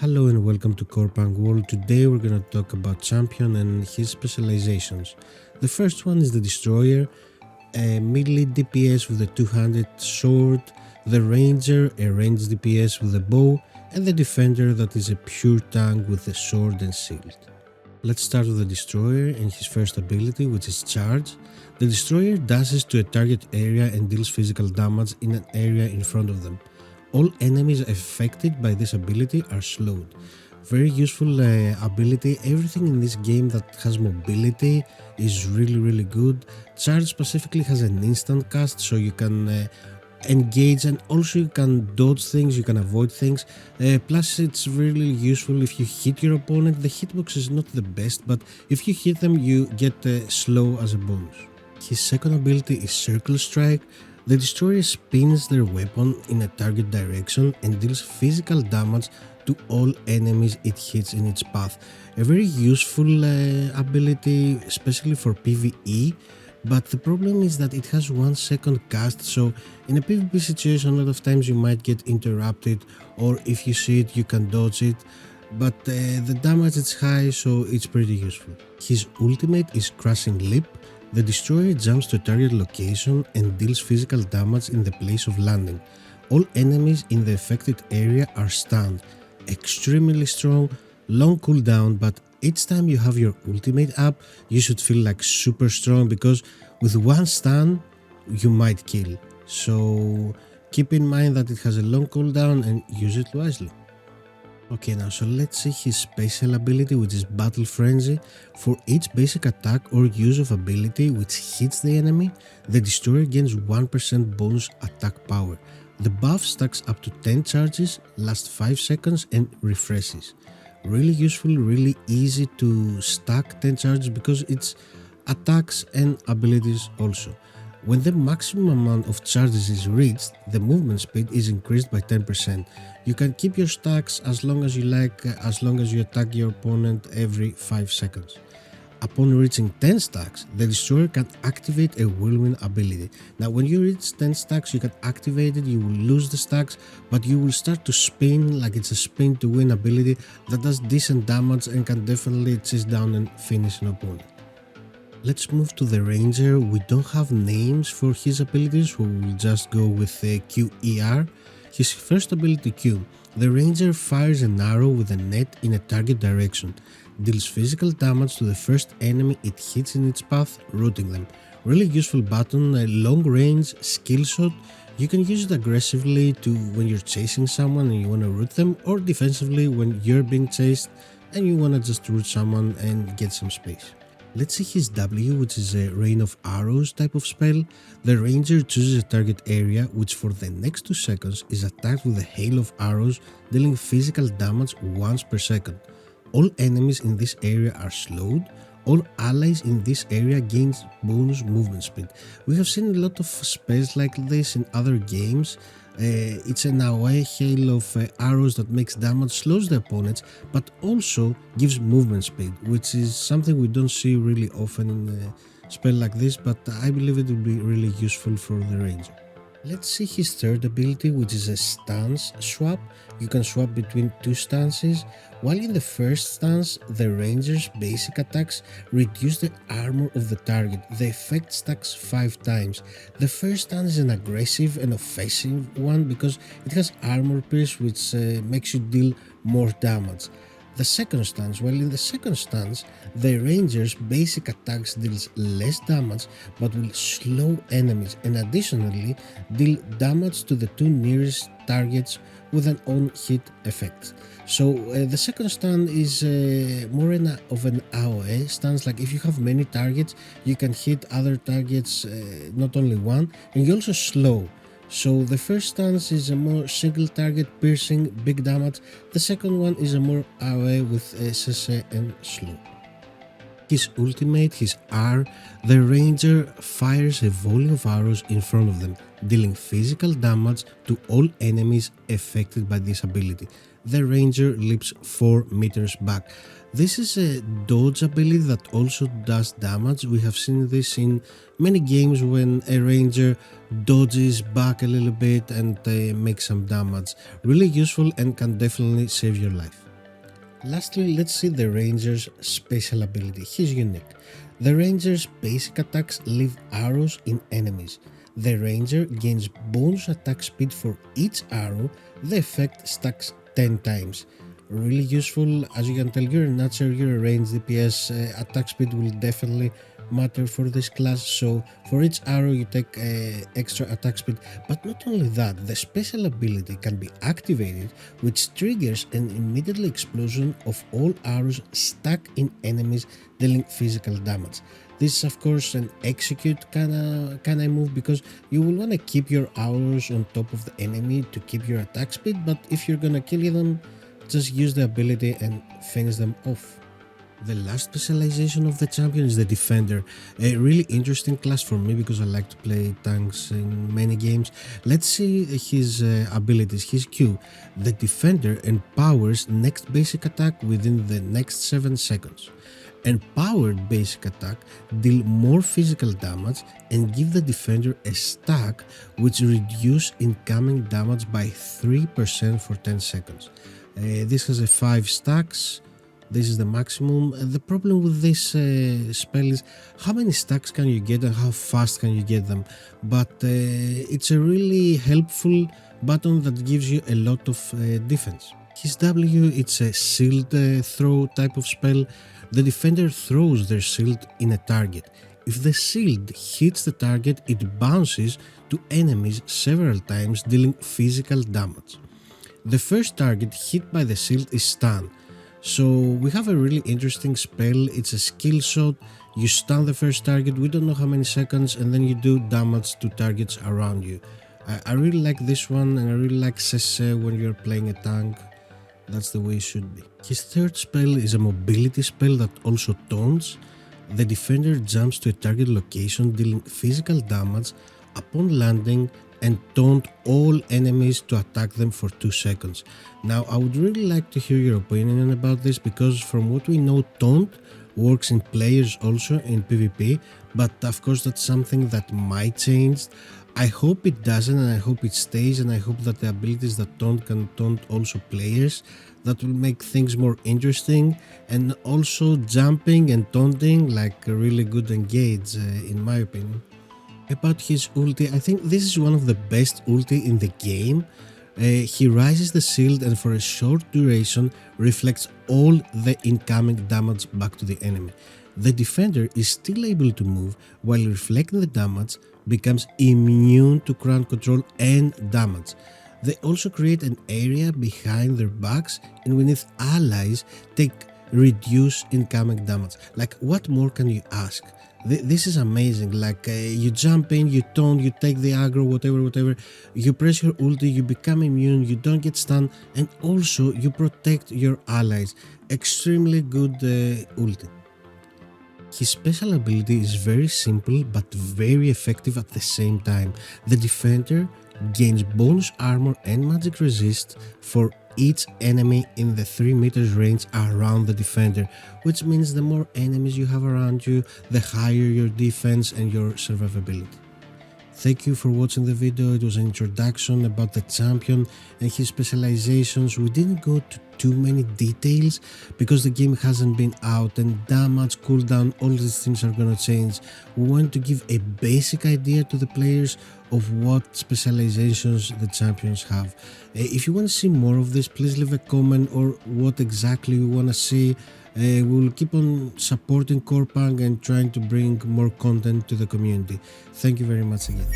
Hello and welcome to Corepunk World. Today we're going to talk about Champion and his specializations. The first one is the Destroyer, a melee DPS with a two-handed sword, the Ranger, a ranged DPS with a bow, and the Defender that is a pure tank with a sword and shield. Let's start with the Destroyer and his first ability, which is Charge. The Destroyer dashes to a target area and deals physical damage in an area in front of them. All enemies affected by this ability are slowed. Very useful ability. Everything in this game that has mobility is really good. Charge specifically has an instant cast, so you can engage and also you can dodge things, you can avoid things. Plus it's really useful if you hit your opponent. The hitbox is not the best, but if you hit them you get slow as a bonus. His second ability is Circle Strike. The Destroyer spins their weapon in a target direction and deals physical damage to all enemies it hits in its path. A very useful ability, especially for PvE, but the problem is that it has 1 second cast, so in a PvP situation a lot of times you might get interrupted, or if you see it you can dodge it, but the damage is high, so it's pretty useful. His ultimate is Crushing Leap. The Destroyer jumps to a target location and deals physical damage in the place of landing. All enemies in the affected area are stunned. Extremely strong, long cooldown, but each time you have your ultimate up, you should feel like super strong because with one stun, you might kill. So keep in mind that it has a long cooldown and use it wisely. Okay, now so let's see his special ability, which is Battle Frenzy. For each basic attack or use of ability which hits the enemy, the Destroyer gains 1% bonus attack power. The buff stacks up to 10 charges, lasts 5 seconds and refreshes. Really useful, really easy to stack 10 charges because it's attacks and abilities also. When the maximum amount of charges is reached, the movement speed is increased by 10%. You can keep your stacks as long as you like, as long as you attack your opponent every 5 seconds. Upon reaching 10 stacks, the Destroyer can activate a Whirlwind ability. Now when you reach 10 stacks, you can activate it, you will lose the stacks, but you will start to spin like it's a spin to win ability that does decent damage and can definitely chase down and finish an opponent. Let's move to the Ranger. We don't have names for his abilities, so we'll just go with QER. His first ability Q. The Ranger fires an arrow with a net in a target direction, deals physical damage to the first enemy it hits in its path, rooting them. Really useful button, a long range skill shot. You can use it aggressively to when you're chasing someone and you want to root them, or defensively when you're being chased and you want to just root someone and get some space. Let's see his W, which is a Rain of Arrows type of spell. The Ranger chooses a target area which for the next 2 seconds is attacked with a hail of arrows, dealing physical damage once per second. All enemies in this area are slowed. All allies in this area gains bonus movement speed. We have seen a lot of spells like this in other games. It's an away hail of arrows that makes damage, slows the opponents, but also gives movement speed, which is something we don't see really often in a spell like this, but I believe it will be really useful for the Ranger. Let's see his third ability, which is a stance swap. You can swap between 2 stances. While in the first stance, the Ranger's basic attacks reduce the armor of the target. The effect stacks 5 times. The first stance is an aggressive and offensive one because it has armor pierce, which makes you deal more damage. The second stance, well in the second stance, the Ranger's basic attacks deals less damage but will slow enemies and additionally deal damage to the 2 nearest targets with an on-hit effect. So the second stance is more of an AoE stance, like if you have many targets you can hit other targets, not only one, and you also slow. So the first stance is a more single target piercing, big damage. The second one is a more AoE with SSE and slow. His ultimate, his R, the Ranger fires a volley of arrows in front of them, dealing physical damage to all enemies affected by this ability. The Ranger leaps 4 meters back. This is a dodge ability that also does damage. We have seen this in many games when a Ranger dodges back a little bit and makes some damage. Really useful and can definitely save your life. Lastly, let's see the Ranger's special ability. He's unique. The Ranger's basic attacks leave arrows in enemies. The Ranger gains bonus attack speed for each arrow. The effect stacks 10 times. Really useful. As you can tell, you're an archer, you're a range DPS, attack speed will definitely matter for this class, so for each arrow you take extra attack speed. But not only that, the special ability can be activated, which triggers an immediate explosion of all arrows stuck in enemies, dealing physical damage. This is of course an execute kinda move, because you will want to keep your arrows on top of the enemy to keep your attack speed, but if you're gonna kill them, just use the ability and finish them off. The last specialization of the champion is the Defender, a really interesting class for me because I like to play tanks in many games. Let's see his abilities, his Q. The Defender empowers next basic attack within the next 7 seconds. Empowered basic attack deal more physical damage and give the Defender a stack which reduce incoming damage by 3% for 10 seconds. This has a 5 stacks. This is the maximum. The problem with this spell is how many stacks can you get and how fast can you get them. But it's a really helpful button that gives you a lot of defense. His W, it's a shield throw type of spell. The Defender throws their shield in a target. If the shield hits the target, it bounces to enemies several times, dealing physical damage. The first target hit by the shield is stunned. So we have a really interesting spell. It's a skill shot. You stun the first target, we don't know how many seconds, and then you do damage to targets around you. I really like this one, and I really like Sese when you're playing a tank. That's the way it should be. His third spell is a mobility spell that also taunts. The Defender jumps to a target location, dealing physical damage upon landing, and taunt all enemies to attack them for 2 seconds. Now, I would really like to hear your opinion about this, because from what we know, taunt works in players also in PvP, but of course that's something that might change. I hope it doesn't, and I hope it stays, and I hope that the abilities that taunt can taunt also players. That will make things more interesting, and also jumping and taunting like a really good engage in my opinion. About his ulti, I think this is one of the best ulti in the game. He rises the shield and for a short duration reflects all the incoming damage back to the enemy. The Defender is still able to move while reflecting the damage, becomes immune to crowd control and damage. They also create an area behind their backs, and when its allies take reduce incoming damage. Like, what more can you ask? This is amazing. Like, you jump in, you taunt, you take the aggro, whatever, you press your ulti, you become immune, you don't get stunned, and also you protect your allies. Extremely good ulti. His special ability is very simple but very effective at the same time. The Defender gains bonus armor and magic resist for each enemy in the 3 meters range around the Defender, which means the more enemies you have around you, the higher your defense and your survivability. Thank you for watching the video. It was an introduction about the champion and his specializations. We didn't go to too many details because the game hasn't been out, and damage, cooldown, all these things are gonna change. We want to give a basic idea to the players of what specializations the champions have. If you want to see more of this, please leave a comment or what exactly you want to see. We'll keep on supporting Corepunk and trying to bring more content to the community. Thank you very much again.